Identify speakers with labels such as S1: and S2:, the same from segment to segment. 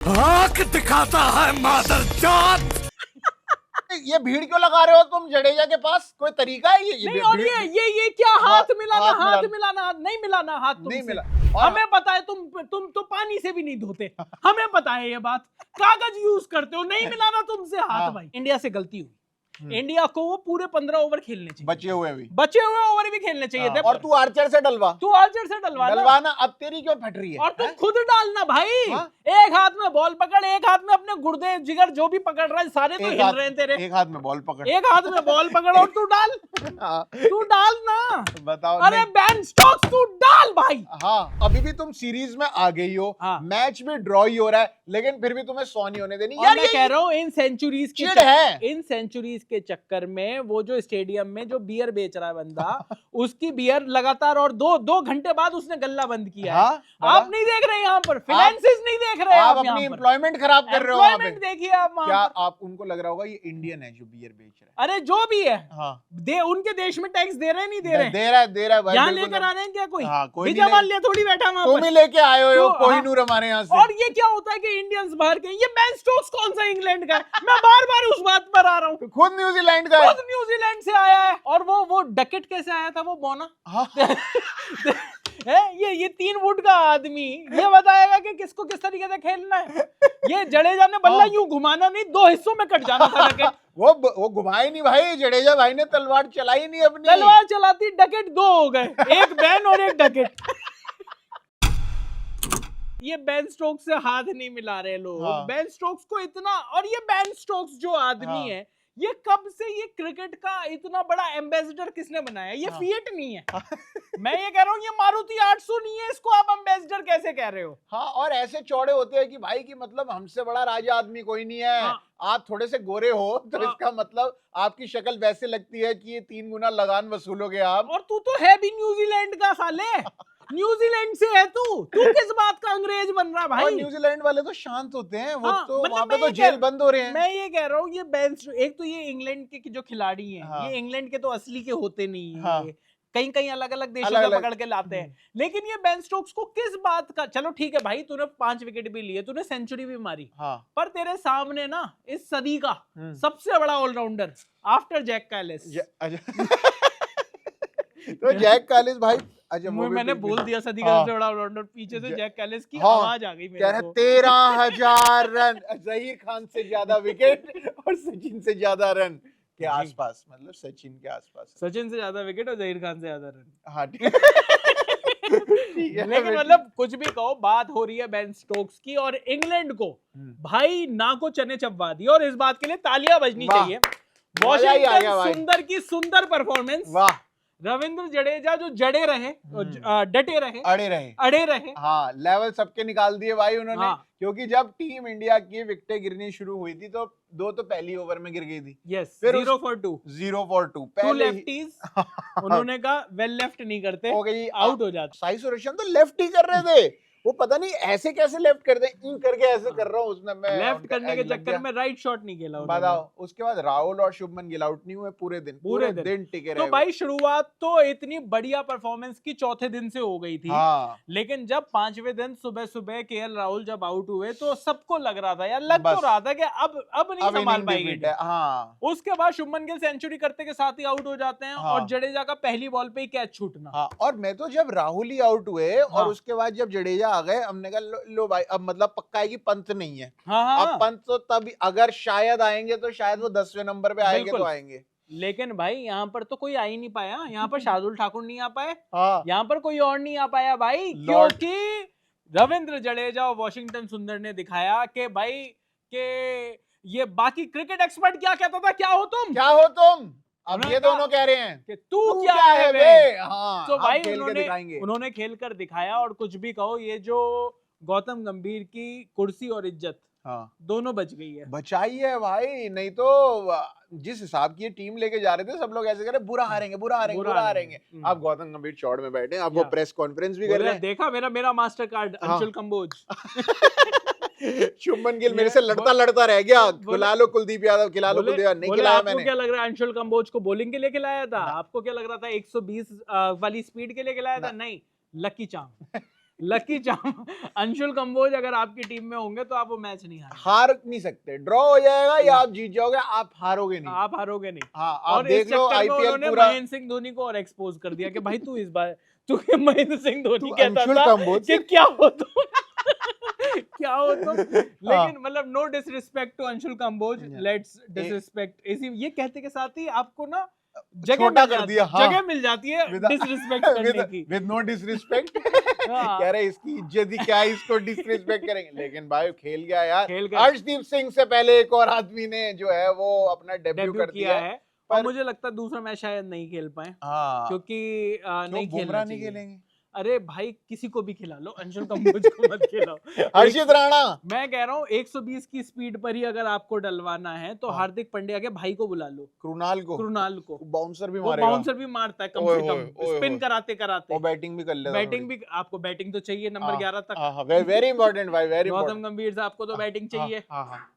S1: आंख दिखाता है मादरचोद।
S2: ये भीड़ क्यों लगा रहे हो तुम जडेजा के पास? कोई तरीका है ये
S3: नहीं, और
S2: भीड़-
S3: ये क्या हाथ मिलाना,
S2: हाथ
S3: हाथ
S2: मिलाना।
S3: मिलाना, हाथ नहीं मिलाना, हाथ
S2: नहीं
S3: तुमसे।
S2: मिला। और
S3: हमें पता है तुम तो पानी से भी नहीं धोते, हमें पता है ये बात। कागज यूज करते हो, नहीं मिलाना तुमसे हाथ।
S2: हाँ।
S3: भाई इंडिया से गलती हुई, इंडिया को वो पूरे 15 ओवर खेलने चाहिए,
S2: बचे हुए भी।
S3: बचे हुए ओवर भी खेलने चाहिए थे।
S2: और तू आर्चर से डलवा
S3: तू आर्चर से डलवाना,
S2: डलवाना। अब तेरी क्यों फट रही है?
S3: और तुम खुद डालना भाई।
S2: हाँ?
S3: एक हाथ में बॉल पकड़, एक हाथ में अपने गुर्दे जिगर जो भी पकड़ रहा है सारे तो हिल रहे हैं तेरे।
S2: एक हाथ में बॉल पकड़।
S3: एक हाथ में बॉल पकड़ और तू डाल,
S2: हाँ,
S3: तू डाल ना।
S2: बताओ।
S3: अरे
S2: नहीं।
S3: बेन स्टोक्स तू डाल भाई।
S2: हाँ, अभी भी तुम सीरीज में आ गई हो।
S3: हाँ।
S2: मैच भी ड्रॉ ही हो रहा है, लेकिन फिर भी तुम्हें सौ नहीं होने देनी।
S3: और
S2: यार
S3: मैं
S2: ये
S3: कह रहा हूँ इन सेंचुरीज
S2: चिढ़ है।
S3: इन सेंचुरीज के चक्कर में वो जो स्टेडियम में जो बियर बेच रहा है बंदा, उसकी बियर लगातार और दो घंटे बाद उसने गल्ला बंद किया है।
S2: हाँ,
S3: आप नहीं देख रहे यहाँ पर, फाइनेंसेस नहीं देख रहे
S2: आप
S3: आप यहाँ
S2: अपनी
S3: पर,
S2: एम्प्लॉयमेंट खराब कर रहे हो वहाँ पे।
S3: एम्प्लॉयमेंट देखिए आप वहाँ
S2: क्या
S3: पर।
S2: आप उनको लग रहा होगा ये इंडियन है जो बियर बेच रहा
S3: अरे जो भी है,
S2: है? हाँ,
S3: उनके देश में टैक्स दे रहे हैं, नहीं दे रहे हैं?
S2: दे रहा है भाई।
S3: यहाँ
S2: बिल्कुल
S3: लेकर आ रहे हैं क्या कोई?
S2: हाँ, कोई नहीं
S3: विजय
S2: ले-
S3: माल्या थोड़ी बैठा वहाँ
S2: तुम
S3: पर।
S2: ही लेके आए हो
S3: तो,
S2: कोहिनूर हमारे यहाँ से।
S3: और ये क्या होता है कि इंडियंस बाहर के, ये बेन स्टोक्स कौन सा इंग्लैंड का है? मैं बार बार उस बात पर आ रहा हूँ।
S2: तो खुद न्यूजीलैंड का है।
S3: खुद न्यूजीलैंड से आया है। और वो डकेट कैसे आया था वो बोना?
S2: हाँ।
S3: है ये 3 फुट का आदमी ये बताएगा कि किसको किस तरीके से खेलना है। ये जडेजा ने बल्ला यूं घुमाना नहीं, 2 हिस्सों में कट जाना था डकेट।
S2: वो घुमाए नहीं भाई, जडेजा भाई ने तलवार चलाई नहीं अपनी।
S3: तलवार चलाती, डकेट 2 हो गए, एक बैन और एक डकेट। ये बेन स्टोक्स से हाथ नहीं मिला रहे लोग।
S2: हाँ।
S3: बेन स्टोक्स को इतना, और ये बेन स्टोक्स जो आदमी
S2: हाँ।
S3: है, ये कब से ये क्रिकेट का इतना बड़ा एम्बेसडर किसने बनाया? ये
S2: हाँ।
S3: फिएट नहीं है। मैं ये कह रहा हूँ ये मारुति 800 नहीं है, इसको आप एम्बेसडर कैसे कह रहे हो?
S2: हाँ, और ऐसे चौड़े होते हैं कि भाई की मतलब हमसे बड़ा राजा आदमी कोई नहीं है।
S3: हाँ।
S2: आप थोड़े से गोरे हो तो
S3: हाँ।
S2: इसका मतलब आपकी शक्ल वैसे लगती है कि ये 3 गुना लगान वसूलोगे आप।
S3: और तू तो है भी न्यूजीलैंड का साले, न्यूजीलैंड से है तू किस बात का अंग्रेज बन रहा
S2: और
S3: भाई?
S2: न्यूजीलैंड वाले तो शांत होते हैं, वो
S3: हाँ,
S2: तो
S3: मतलब
S2: वहाँ पे
S3: मैं
S2: तो
S3: ये
S2: जेल
S3: कह-
S2: बंद हो रहे हैं।
S3: मैं ये कह रहा हूँ ये एक तो ये इंग्लैंड के जो खिलाड़ी हैं,
S2: हाँ।
S3: ये इंग्लैंड के तो असली के होते नहीं हैं।
S2: हाँ।
S3: ये कहीं कहीं अलग अलग देशों से
S2: अलग-अलग।
S3: पकड़ के लाते हैं। लेकिन ये बेन स्टोक्स को किस बात का, चलो ठीक है भाई, तूने 5 विकेट भी लिए, तूने सेंचुरी भी मारी,
S2: हाँ।
S3: पर तेरे सामने ना इस सदी का
S2: हम्म।
S3: सबसे बड़ा ऑलराउंडर आफ्टर जैक कैलिस।
S2: तो जैक कालिस भाई, अच्छा वो भी
S3: मैंने
S2: बिल्कुल-
S3: बोल दिया सदी का
S2: हाँ।
S3: सबसे बड़ा ऑलराउंडर, पीछे से जैक कैलिस की
S2: हाँ।
S3: आवाज आ गई
S2: कह
S3: मेरे
S2: रहा
S3: को।
S2: 13,000 रन, जहीर खान से ज्यादा विकेट और सचिन से ज्यादा रन के
S3: नहीं।
S2: आसपास, मतलब सचिन के आसपास।
S3: सचिन से ज्यादा विकेट और जहीर खान से ज्यादा रन।
S2: हाँ, ठीक है।
S3: लेकिन मतलब कुछ भी कहो, बात हो रही है बेन स्टोक्स की, और इंग्लैंड को भाई ना को चने चबवा दी, और इस बात के लिए तालियां बजनी
S2: वाह।
S3: चाहिए।
S2: मजा ही आ गया भाई।
S3: वॉशिंगटन सुंदर की सुंदर परफॉर्मेंस।
S2: वाह,
S3: रविंद्र जडेजा जो जड़े रहे, डटे रहे,
S2: अड़े रहे।
S3: अड़े रहे।
S2: हाँ, लेवल सबके निकाल दिए भाई उन्होंने।
S3: हाँ।
S2: क्योंकि जब टीम इंडिया की विकेटें गिरनी शुरू हुई थी तो 2 तो पहली ओवर में गिर गई थी।
S3: यस,
S2: फिर
S3: 0 for 2,
S2: 0 for 2
S3: 2
S2: पहले ही
S3: लेफ्टीज। उन्होंने कहा वेल लेफ्ट नहीं करते,
S2: हो गई,
S3: आउट हो जाते।
S2: साई सुदर्शन तो लेफ्ट ही कर रहे थे। वो पता नहीं ऐसे कैसे लेफ्ट कर दे, इन करके ऐसे कर रहा हूँ उसने। मैं
S3: लेफ्ट करने के
S2: लग
S3: चक्कर
S2: गया।
S3: में राइट शॉट नहीं खेला उन्होंने।
S2: बताओ, उसके बाद राहुल और शुभमन गिल आउट नहीं हुए पूरे दिन टिके
S3: तो
S2: रहे।
S3: भाई शुरुआत तो इतनी बढ़िया परफॉर्मेंस की चौथे दिन से हो गई थी।
S2: हाँ,
S3: लेकिन जब 5वें दिन सुबह सुबह केएल राहुल जब आउट हुए तो सबको लग रहा था यार, लग तो
S2: बस।
S3: रहा था कि अब नहीं
S2: अब
S3: संभाल
S2: इनिंग
S3: पाएगी
S2: defeat है। हाँ,
S3: उसके बाद शुभमन गिल सेंचुरी करते के साथ ही आउट हो जाते हैं।
S2: हाँ।
S3: और जडेजा का पहली बॉल पे ही कैच छूटना।
S2: हाँ, और मैं तो जब राहुल ही आउट हुए
S3: हाँ।
S2: और उसके बाद जब जडेजा आ गए, हमने कहा लो भाई, अब मतलब पक्का है कि पंत नहीं है।
S3: हाँ हाँ
S2: अब पंत तो तब अगर शायद आएंगे तो शायद वो 10वें नंबर पे आएंगे
S3: बिल्कुल।
S2: तो आएंगे।
S3: लेकिन भाई यहाँ पर तो कोई आ ही नहीं पाया, यहाँ पर शार्दुल ठाकुर नहीं आ पाए,
S2: हाँ,
S3: यहाँ पर कोई और नहीं आ पाया भाई,
S2: लॉर्ड-
S3: क्योंकि रविंद्र जडेजा और वॉशिंगटन सुंदर ने दिखाया कि भाई के ये बाकी क्रिकेट एक्सपर्ट क्या कहता था, क्या हो तुम,
S2: क्या हो तुम? अब
S3: उन्होंने
S2: ये
S3: कहा
S2: दोनों कह रहे हैं
S3: कि तू क्या है बे?
S2: हाँ,
S3: तो
S2: अब
S3: भाई
S2: खेल के दिखाएंगे।
S3: उन्होंने खेल कर दिखाया। और कुछ भी कहो, ये जो गौतम गंभीर की कुर्सी और इज्जत
S2: हाँ,
S3: दोनों बच गई है।
S2: बचाई है भाई, नहीं तो जिस हिसाब की ये टीम लेके जा रहे थे सब लोग ऐसे कर रहे, बुरा हारेंगे बुरा हारेंगे बुरा हारेंगे। अब गौतम गंभीर चौड़ में बैठे, अब वो
S3: या।
S2: प्रेस कॉन्फ्रेंस भी कर
S3: बोले,
S2: रहे हैं।
S3: देखा मेरा मास्टर कार्ड
S2: हाँ।
S3: अंशुल कंबोज।
S2: शुभमन गिल मेरे से लड़ता रह गया, खिला लो कुलदीप यादव, खिला लो कुलदीप यादव, नहीं
S3: बोले
S2: खिलाया
S3: आपको
S2: मैंने।
S3: क्या लग रहा है अंशुल कंबोज को बॉलिंग के लिए खिलाया था? आपको क्या लग रहा था 120 वाली स्पीड के लिए खिलाया था? नहीं, lucky charm. Lucky charm Anshul Kamboj अगर आपकी टीम में होंगे तो आप वो मैच नहीं
S2: हार नहीं सकते, ड्रॉ हो जाएगा या आप जीत जाओगे, आप हारोगे नहीं।
S3: आप हारोगे नहीं।
S2: हाँ, आप
S3: और
S2: देख लो आईपीएल पूरा
S3: महेंद्र सिंह धोनी को और एक्सपोज कर दिया कि भाई तू इस बार तू महेंद्र सिंह धोनी कहता
S2: अंशुल
S3: था
S2: कंबोज
S3: कि क्या हो तुम क्या हो तुम, लेकिन मतलब no disrespect to Anshul Kamboj, let's disrespect इसी ये कहते के साथ ही आपको ना जगह
S2: छोटा
S3: मिल
S2: कर दिया।
S3: जाती-
S2: हाँ,
S3: जगह मिल जाती है डिसरिस्पेक्ट करने की।
S2: विद नो डिसरिस्पेक्ट
S3: हाँ।
S2: कह रहे इसकी इज्जत ही क्या है, इसको डिसरिस्पेक्ट करेंगे। लेकिन भाई खेल गया यार,
S3: खेल गया।
S2: अर्शदीप सिंह से पहले एक और आदमी ने जो है वो अपना डेब्यू कर
S3: किया
S2: दिया
S3: है।
S2: पर-
S3: और मुझे लगता है दूसरा मैच शायद नहीं खेल पाए
S2: हाँ,
S3: क्योंकि नहीं खेलना
S2: बुमराह नहीं
S3: चाहिए।
S2: खेलेंगे।
S3: अरे भाई किसी को भी खिला लो, अंशुल कंबोज को मत खिलाओ।
S2: हर्षित राणा,
S3: मैं कह रहा हूँ 120 की स्पीड पर ही अगर आपको डलवाना है तो
S2: हाँ।
S3: हार्दिक पांड्या के भाई को बुला लो,
S2: कृणाल को,
S3: कृणाल को।
S2: बाउंसर भी
S3: वो
S2: मारेगा,
S3: बाउंसर भी मारता है कम
S2: ओए
S3: से
S2: होए,
S3: कम,
S2: ओए
S3: स्पिन
S2: होए।
S3: कराते कराते।
S2: और बैटिंग भी कर लेगा।
S3: बैटिंग भी, आपको बैटिंग तो चाहिए नंबर 11 तक।
S2: वेरी इंपॉर्टेंट भाई, वेरी
S3: गौतम
S2: इंपॉर्टेंट।
S3: गंभीर से आपको तो बैटिंग चाहिए।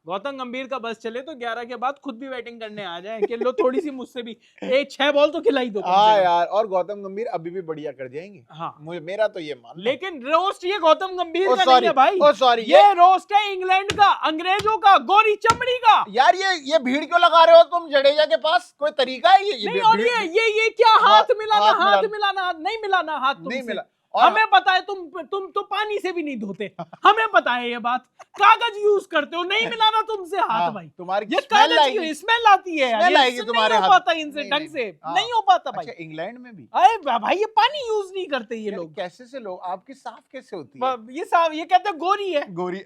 S3: गौतम गंभीर का बस चले तो 11 के बाद खुद भी बैटिंग करने आ जाए कि लो थोड़ी सी मुझसे भी 6 बॉल तो खिलाई दो कम से
S2: हाँ
S3: कम।
S2: यार, और गौतम गंभीर अभी भी बढ़िया कर जाएंगे।
S3: हाँ,
S2: मुझे मेरा तो ये मान,
S3: लेकिन रोस्ट ये गौतम गंभीर
S2: ओ
S3: का
S2: सॉरी,
S3: नहीं है भाई।
S2: ओ सॉरी,
S3: ये रोस्ट है इंग्लैंड का, अंग्रेजों का, गोरी चमड़ी का।
S2: यार ये भीड़ क्यों लगा रहे हो तुम जडेजा के पास? कोई तरीका है ये
S3: नहीं, और
S2: भीड़-
S3: ये क्या हाथ मिलाना,
S2: हाथ
S3: हाथ मिलाना, नहीं मिलाना हाथ
S2: नहीं
S3: तुमसे।
S2: मिला। और
S3: हमें पता है तुम तो पानी से भी नहीं धोते, हमें पता है ये बात। कागज यूज करते हो, नहीं मिलाना तुमसे हाथ
S2: हाँ,
S3: भाई।
S2: तुम्हारी
S3: ये
S2: स्मेल
S3: कागज
S2: आएगी।
S3: की स्मेल आती है यार,
S2: स्मेल
S3: ये
S2: आएगी
S3: इससे
S2: तुम्हारे
S3: नहीं हो
S2: हाथ।
S3: पाता इनसे
S2: नहीं,
S3: ढंग
S2: नहीं,
S3: से,
S2: हाँ।
S3: नहीं हो पाता भाई।
S2: अच्छा, इंग्लैंड में भी
S3: अरे भाई ये पानी यूज नहीं करते ये लोग।
S2: कैसे से लोग, आपकी साफ कैसे होती है?
S3: ये साहब ये कहते हैं गोरी है,
S2: गोरी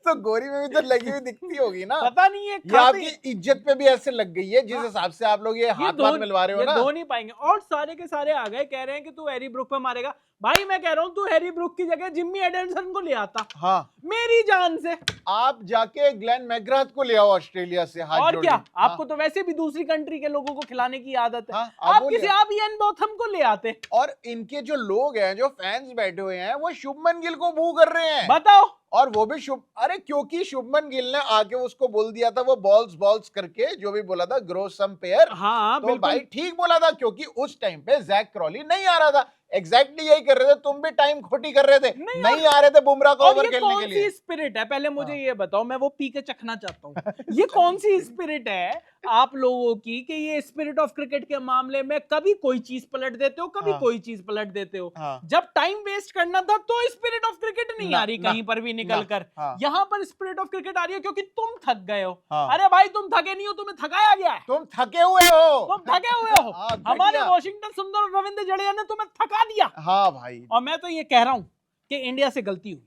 S2: तो गोरी में भी तो लगी हुई दिखती होगी ना।
S3: पता नहीं ये
S2: ये आपकी इज्जत पे भी ऐसे लग गई है जिस हिसाब से आप लोग ये हाथ मिलवा रहे हो ना।
S3: धो नहीं पाएंगे। और सारे के सारे आ गए कह रहे हैं कि तू हैरी ब्रुक पे मारेगा। भाई मैं कह रहा हूँ तू हैरी ब्रुक की जगह जिम्मी एडल्सन को ले आता,
S2: हाँ,
S3: मेरी जान से।
S2: आप जाके ग्लेन मैकग्राथ को ले आओ ऑस्ट्रेलिया से, हाथ
S3: और
S2: जोड़
S3: क्या,
S2: के।
S3: आपको तो वैसे भी दूसरी कंट्री के लोगों को खिलाने की आदत है।
S2: हाँ,
S3: आप
S2: वो
S3: किसी
S2: ले-
S3: आप इयन बोथम को ले आते।
S2: और इनके जो लोग हैं, जो फैंस बैठे हुए हैं, वो शुभमन गिल को बू कर रहे हैं।
S3: बताओ।
S2: और वो भी अरे क्योंकि शुभमन गिल ने आके उसको बोल दिया था वो बॉल्स करके जो भी बोला था, ग्रो सम पेयर।
S3: हाँ
S2: तो भाई ठीक बोला था, क्योंकि उस टाइम पे जैक क्रॉली नहीं आ रहा था। एग्जैक्टली यही कर रहे थे, तुम भी टाइम खोटी कर रहे थे, नहीं आ रहे थे बुमराह को ओवर खेलने के लिए।
S3: कौन सी स्पिरिट है पहले मुझे ये बताओ, मैं वो पी के चखना चाहता हूँ। ये कौन सी स्पिरिट है आप लोगों की कि ये स्पिरिट ऑफ क्रिकेट के मामले में कभी कोई चीज पलट देते हो, कभी
S2: हाँ।
S3: कोई चीज पलट देते हो।
S2: हाँ।
S3: जब टाइम वेस्ट करना था तो स्पिरिट ऑफ क्रिकेट नहीं
S2: ना,
S3: आ रही
S2: ना,
S3: कहीं पर भी निकल कर।
S2: हाँ।
S3: यहाँ पर स्पिरिट ऑफ क्रिकेट आ रही है क्योंकि तुम थक गए हो।
S2: हाँ।
S3: अरे भाई तुम थके नहीं हो, तुम्हें थकाया गया है,
S2: तुम थके हुए हो,
S3: तुम थके हुए हो।
S2: हाँ,
S3: हमारे
S2: थकिया।
S3: वॉशिंगटन सुंदर और रविंद्र जडेजा ने तुम्हें थका दिया।
S2: हाँ भाई,
S3: और मैं तो ये कह रहा हूँ कि इंडिया से गलती हुई।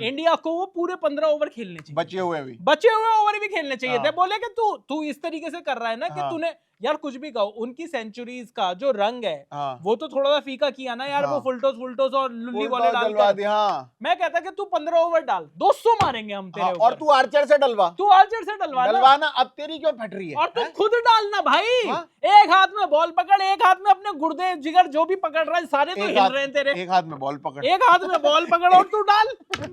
S3: इंडिया को वो पूरे 15 ओवर खेलने चाहिए,
S2: बचे हुए भी।
S3: बचे हुए ओवर भी खेलने चाहिए थे।
S2: हाँ।
S3: बोले कि तू इस तरीके से कर रहा है ना कि
S2: हाँ।
S3: तूने यार कुछ भी कहो, उनकी सेंचुरीज का जो रंग है
S2: हाँ।
S3: वो तो थोड़ा सा फीका किया ना यार।
S2: हाँ।
S3: वो फुलटोस और लुल्ली
S2: फुल
S3: बॉलें
S2: टॉस
S3: डाल
S2: डलवा
S3: कर।
S2: दी, हाँ।
S3: मैं कहता कि तू 15 ओवर डाल, 200 मारेंगे हम तेरे
S2: हाँ,
S3: ऊपर।
S2: और तू आर्चर से डलवा,
S3: तू आर्चर से डलवाना।
S2: अब तेरी क्यों फट रही है?
S3: और तू खुद डालना भाई।
S2: हाँ?
S3: एक हाथ में बॉल पकड़, एक हाथ में अपने गुर्दे जिगर जो भी पकड़ रहा है सारे तो हिल रहे हैं तेरे।
S2: एक हाथ में बॉल पकड़,
S3: एक हाथ में बॉल पकड़ और तू डाल,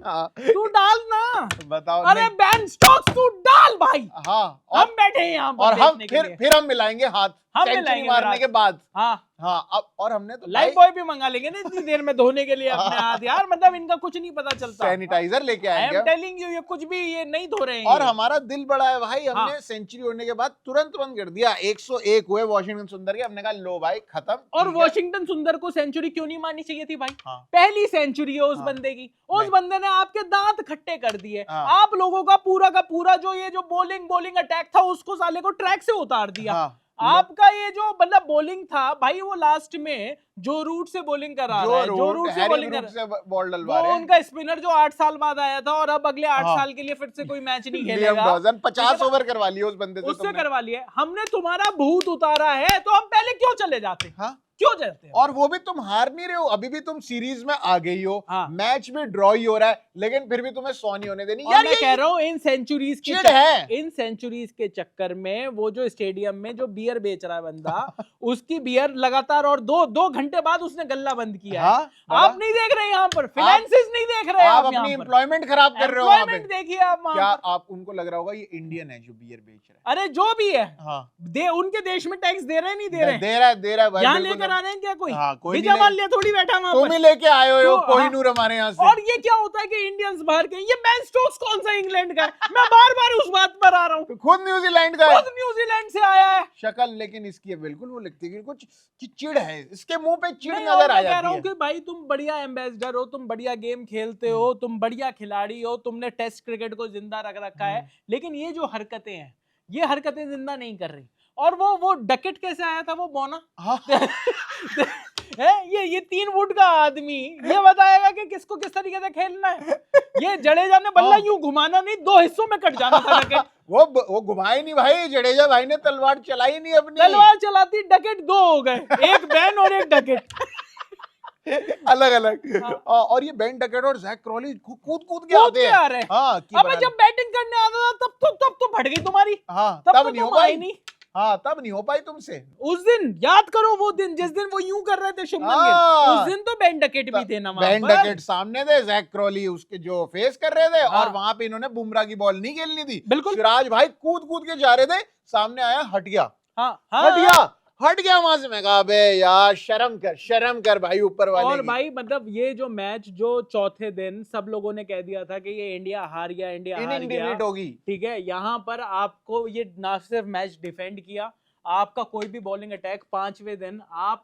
S2: हाँ,
S3: तू डाल ना।
S2: बताओ।
S3: अरे बेन स्टोक्स तू डाल भाई।
S2: हाँ,
S3: हम बैठे हैं यहाँ पर
S2: और हम
S3: देखने के लिए।
S2: फिर हम मिलाएंगे हाथ,
S3: हम
S2: सेंचुरी
S3: मिलाएंगे
S2: मारने
S3: हाथ।
S2: के बाद।
S3: हाँ,
S2: हाँ, अब और हमने तो
S3: लाइफ बॉय भी मंगा लेंगे ना इतनी देर में धोने के लिए अपने हाथ यार। मतलब इनका कुछ नहीं पता चलता।
S2: सैनिटाइजर लेके
S3: आई
S2: आएंगे
S3: एम टेलिंग यू, ये कुछ भी ये नहीं धो रहे हैं।
S2: और हमारा दिल बड़ा है भाई। हमने
S3: हाँ।
S2: सेंचुरी होने के बाद तुरंत बंद कर दिया। 101 हुए वॉशिंगटन सुंदर के, हमने कहा लो भाई खत्म।
S3: और
S2: ठीक है।
S3: वॉशिंगटन सुंदर को सेंचुरी क्यों नहीं माननी चाहिए थी भाई?
S2: हाँ।
S3: पहली सेंचुरी है उस
S2: हाँ।
S3: बंदे की, उस
S2: नहीं।
S3: बंदे ने आपके दांत खट्टे कर दिए।
S2: हाँ।
S3: आप लोगों का पूरा जो ये जो बॉलिंग अटैक था उसको साले को ट्रैक से उतार दिया।
S2: हाँ।
S3: आपका ये जो मतलब बॉलिंग था भाई, वो लास्ट में जो रूट से बॉलिंग करा रहा है, जो रूट से बॉलिंग कर
S2: से बॉल डलवा रहे
S3: वो
S2: हैं।
S3: उनका स्पिनर जो 8 साल बाद आया था और अब अगले 8
S2: हाँ।
S3: साल के लिए फिर से कोई मैच नहीं
S2: लियाम
S3: खेलेगा।
S2: डॉजन 50 ओवर करवा लिए उस बंदे से
S3: उससे
S2: तुमने।
S3: करवा लिए। हमने तुम्हारा भूत उतारा है तो हम पहले क्यों चले जाते?
S2: हाँ।
S3: क्यों जाते हैं?
S2: और वो भी तुम हार नहीं रहे हो, अभी भी तुम सीरीज में आ गई हो।
S3: हाँ।
S2: मैच भी ड्रॉ ही हो रहा है, लेकिन फिर भी तुम्हें 100 नहीं होने देनी।
S3: और
S2: यार
S3: मैं कह रहा हूँ इन सेंचुरीज के चक्कर में वो जो स्टेडियम में जो बियर बेच रहा है बंदा उसकी बियर लगातार और दो घंटे बाद उसने गल्ला बंद किया है।
S2: हाँ,
S3: आप नहीं देख रहे यहाँ पर, फाइनेंसेस नहीं देख रहे
S2: आप
S3: आप
S2: अपनी
S3: यहाँ पर।
S2: एम्प्लॉयमेंट खराब कर रहे हो वहाँ पे।
S3: एम्प्लॉयमेंट देखिए आप वहाँ
S2: क्या
S3: पर।
S2: आप उनको लग रहा होगा ये इंडियन है जो बियर बेच रहा
S3: अरे जो भी है
S2: है? हाँ,
S3: उनके देश में टैक्स दे रहे हैं नहीं दे रहे हैं?
S2: दे रहा है भाई,
S3: यहाँ
S2: बिल्कुल
S3: लेकर करा रहे हैं क्या कोई?
S2: हाँ, कोई
S3: विजय
S2: नहीं
S3: माल्या थोड़ी बैठा वहां
S2: तुम
S3: पर।
S2: ही लेके आए हो
S3: तो,
S2: कोहिनूर हमारे यहाँ से।
S3: और ये क्या होता है कि इंडियंस बाहर के, ये बेन स्टोक्स कौन सा इंग्लैंड का है? मैं बार बार उस बात पर आ रहा हूँ,
S2: खुद न्यूजीलैंड का है,
S3: खुद न्यूजीलैंड से आया है।
S2: शक्ल लेकिन इसकी बिल्कुल वो लगती है कि कुछ की चिढ़ है, इसके मुंह पे चिढ़
S3: नहीं,
S2: नजर
S3: और
S2: आ
S3: मैं कह रहा
S2: जाती
S3: हूँ
S2: है।
S3: कि भाई तुम बढ़िया एम्बेसडर हो, तुम बढ़िया गेम खेलते हो, तुम बढ़िया खिलाड़ी हो, तुमने टेस्ट क्रिकेट को जिंदा रख रखा है, लेकिन ये जो हरकतें हैं, ये हरकतें जिंदा नहीं कर रही। और वो डकेट कैसे आया था वो बोना?
S2: हाँ।
S3: है ये 3 फुट का आदमी ये बताएगा कि किसको किस तरीके से खेलना है। ये जडेजा ने बल्ला यूं घुमाना नहीं, 2 हिस्सों में कट जाना था डकेट।
S2: वो घुमाए नहीं भाई, जडेजा भाई ने तलवार चलाई नहीं अपनी,
S3: तलवार चलाती, डकेट 2 हो गए, एक बैन और एक डकेट।
S2: अलग अलग।
S3: हाँ।
S2: और ये बेन डकेट और जैक क्रॉली कूद कूद के
S3: कूद
S2: आते
S3: के
S2: हैं।
S3: आ रहे हैं।
S2: हाँ, की
S3: अबे
S2: बना
S3: जब बैटिंग करने आता था तब तो फट गई तुम्हारी,
S2: हाँ,
S3: तब
S2: तब
S3: तो
S2: नहीं हो
S3: तुम आई
S2: पाई।
S3: नहीं।
S2: हाँ, तब नहीं हो पाई तुमसे।
S3: उस दिन याद करो, वो दिन जिस दिन वो यूं कर रहे थे शुभमन गिल,
S2: हाँ।
S3: उस दिन तो बेन डकेट भी थे ना वहां
S2: बेन
S3: पर।
S2: डकेट सामने थे, जैक क्रॉली उसके जो फेस कर रहे थे,
S3: हाँ।
S2: और वहां पे इन्होंने बुमराह की बॉल नहीं खेलनी थी।
S3: बिल्कुल।
S2: सिराज भाई कूद कूद के जा रहे थे, सामने आया, हट गया,
S3: हाँ,
S2: हट गया वहां से। मैं कहा अबे यार शर्म कर भाई ऊपर वाले
S3: और
S2: की।
S3: भाई मतलब ये जो मैच जो चौथे दिन सब लोगों ने कह दिया था कि ये इंडिया हार गया, इंडिया हार गया,
S2: इनडिफिट होगी।
S3: ठीक है, यहाँ पर आपको ये ना सिर्फ मैच डिफेंड किया, आपका कोई भी बॉलिंग अटैक 5वें दिन आप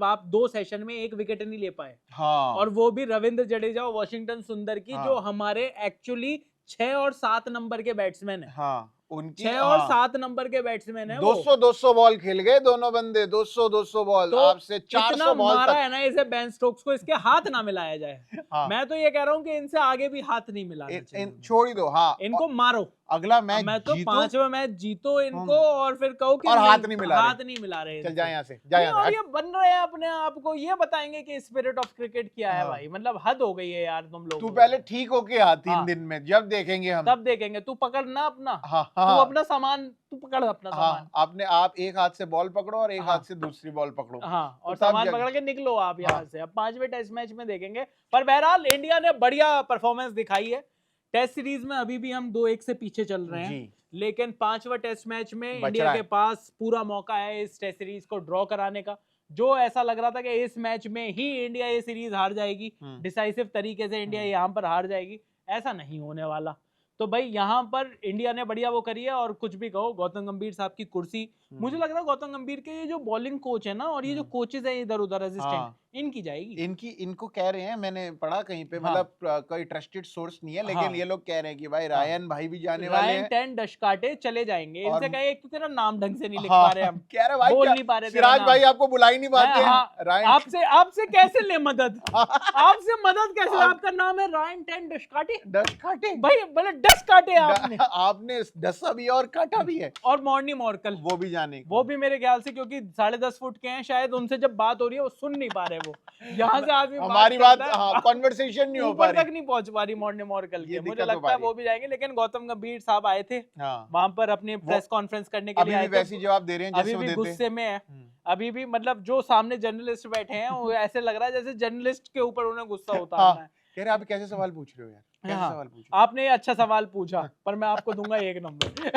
S3: आप 2 सेशन में 1 विकेट नहीं ले पाए।
S2: हाँ।
S3: और वो भी रविंद्र जडेजा और वॉशिंगटन सुंदर की,
S2: हाँ।
S3: जो हमारे एक्चुअली 6 और 7 नंबर के बैट्समैन है।
S2: हाँ, उनकी
S3: 6 और 7 नंबर के बैट्समैन है।
S2: 200 बॉल खेल गए दोनों बंदे, 200 बॉल,
S3: तो
S2: आपसे 400 बॉल
S3: मारा
S2: तक।
S3: है ना इसे बेन स्टोक्स को, इसके हाथ ना मिलाया जाए।
S2: हाँ।
S3: मैं तो ये कह रहा हूँ कि इनसे आगे भी हाथ नहीं मिलाना चाहिए।
S2: छोड़ ही दो। हाँ,
S3: इनको मारो,
S2: अगला मैच
S3: मैं तो
S2: जीतो,
S3: 5वां मैच जीतो इनको, और फिर कहो कि
S2: और हाथ नहीं मिला रहे।
S3: हाथ नहीं मिला रहे।
S2: चल जाए यहाँ से,
S3: और ये बन रहे हैं अपने आप को, ये बताएंगे कि स्पिरिट ऑफ क्रिकेट क्या है।
S2: हाँ।
S3: भाई मतलब हद हो गई है यार तुम लोग।
S2: तू पहले ठीक होके आ 3
S3: हाँ।
S2: दिन में, जब देखेंगे हम।
S3: तब देखेंगे, तू पकड़ना अपना।
S2: हाँ,
S3: तू
S2: हाँ,
S3: अपना सामान, तू पकड़ अपना सामान।
S2: हाँ, आप एक हाथ से बॉल पकड़ो और एक
S3: हाँ।
S2: हाथ से दूसरी बॉल पकड़ो।
S3: हाँ, और
S2: तो तब
S3: सामान
S2: जा-
S3: पकड़ के निकलो आप यहाँ
S2: हाँ।
S3: से। अब 5वें टेस्ट मैच में देखेंगे, पर बहरहाल इंडिया ने बढ़िया परफॉर्मेंस दिखाई है। टेस्ट सीरीज में अभी भी हम 2-1 से पीछे चल रहे हैं,
S2: जी।
S3: लेकिन 5वां टेस्ट मैच में
S2: बच
S3: इंडिया
S2: रहा
S3: के
S2: है।
S3: पास पूरा मौका है इस टेस्ट सीरीज को ड्रॉ कराने का। जो ऐसा लग रहा था कि इस मैच में ही इंडिया ये सीरीज हार जाएगी, डिसाइसिव तरीके से इंडिया यहाँ पर हार जाएगी, ऐसा नहीं होने वाला। तो भाई यहाँ पर इंडिया ने बढ़िया वो करी है। और कुछ भी कहो, गौतम गंभीर साहब की कुर्सी, मुझे लग रहा है गौतम गंभीर के ये जो बॉलिंग कोच है ना, और ये जो कोचेज है इधर उधर असिस्टेंट,
S2: हाँ।
S3: इनकी जाएगी।
S2: इनको कह रहे हैं, मैंने पढ़ा कहीं पे,
S3: हाँ।
S2: मतलब कोई ट्रस्टेड सोर्स नहीं है, लेकिन
S3: हाँ।
S2: ये लोग कह रहे हैं कि भाई रायन भाई भी जाने वाले
S3: रायन
S2: हैं।
S3: 10 डशकाटे चले जाएंगे।
S2: और-
S3: इनसे कहे, एक तो तेरा नाम ढंग से नहीं लिख
S2: हाँ,
S3: पा रहे हम,
S2: कह रहे भाई
S3: बोल
S2: क्या-
S3: नहीं पा रहे तेरा
S2: सिराज
S3: नाम।
S2: भाई आपको बुला ही नहीं पाते
S3: हाँ,
S2: हैं। रायन
S3: आपसे कैसे ले मदद? आपसे मदद कैसे? आपका नाम है रायन 10 डशकाटे।
S2: डस काटे
S3: भाई बोले डस काटे आपने।
S2: आपने डसा भी है और काटा भी है।
S3: और मॉर्नी मॉर्कल,
S2: वो भी जाने
S3: वो भी मेरे ख्याल से, क्योंकि 10.5 फुट के हैं शायद, उनसे जब बात हो रही है वो सुन नहीं पा रहे। वो यहाँ से आदमी
S2: हमारी बात,
S3: करता है,
S2: हाँ, कॉन्वर्सेशन नहीं हो पा
S3: ऊपर तक
S2: रही।
S3: नहीं पहुंच पा रही मॉर्नी मॉर्कल
S2: ये
S3: के। मुझे
S2: दिक्कत हो
S3: लगता
S2: पा
S3: है
S2: रही।
S3: वो भी जाएंगे, लेकिन गौतम गंभीर साहब आए थे
S2: हाँ,
S3: वहां पर अपनी प्रेस कॉन्फ्रेंस करने के
S2: अभी
S3: लिए
S2: भी
S3: आए थे।
S2: वैसी जवाब दे रहे हैं
S3: अभी
S2: जैसे वो
S3: भी
S2: देते हैं।
S3: गुस्से में है। अभी भी मतलब जो सामने जर्नलिस्ट बैठे हैं वो ऐसे लग रहा है जैसे जर्नलिस्ट के ऊपर उन्हें गुस्सा उतारना है।
S2: कह रहे आप कैसे सवाल पूछ रहे हो यार, कैसे
S3: हाँ,
S2: सवाल पूछ रहे
S3: आपने ये अच्छा सवाल पूछा, पर मैं आपको दूंगा 1 नंबर।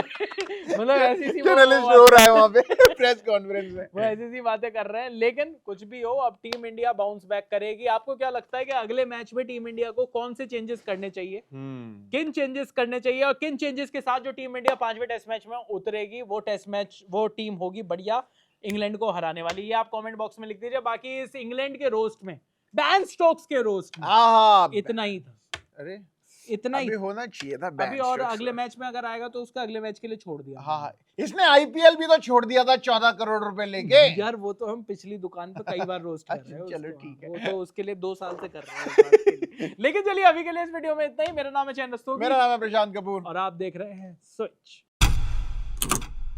S3: मतलब ऐसी सी
S2: हो? जर्नलिस्ट हो रहा है वहाँ पे प्रेस कॉन्फ्रेंस में।
S3: वो ऐसी सी बातें कर रहे हैं। लेकिन कुछ भी हो, अब टीम इंडिया बाउंस बैक करेगी। आपको क्या लगता है कि अगले मैच में टीम इंडिया को कौन से चेंजेस करने चाहिए, किन चेंजेस करने चाहिए, और किन चेंजेस के साथ जो टीम इंडिया 5वें टेस्ट मैच में उतरेगी, वो टीम होगी बढ़िया, इंग्लैंड को हराने वाली? ये आप कमेंट बॉक्स में लिख दीजिए। बाकी इस इंग्लैंड के रोस्ट में, बैन स्टोक्स के रोस्ट में, इतना ही था।
S2: अरे
S3: इतना ही
S2: अभी होना चाहिए था
S3: अभी। और अगले मैच में अगर आएगा तो उसका अगले मैच के लिए छोड़ दिया।
S2: हाँ, इसने आईपीएल भी तो छोड़ दिया था 14 करोड़ रुपए लेके।
S3: यार वो तो हम पिछली दुकान पे कई बार रोस्ट कर रहे हैं
S2: चलो
S3: उसको।
S2: ठीक है।
S3: वो तो उसके लिए 2 साल से कर रहे हैं इस बात के लिए। लेकिन चलिए अभी के लिए इस वीडियो में इतना ही। मेरा नाम है चैन रस्तोगी,
S2: मेरा नाम है प्रशांत कपूर
S3: और आप देख रहे हैं स्विच।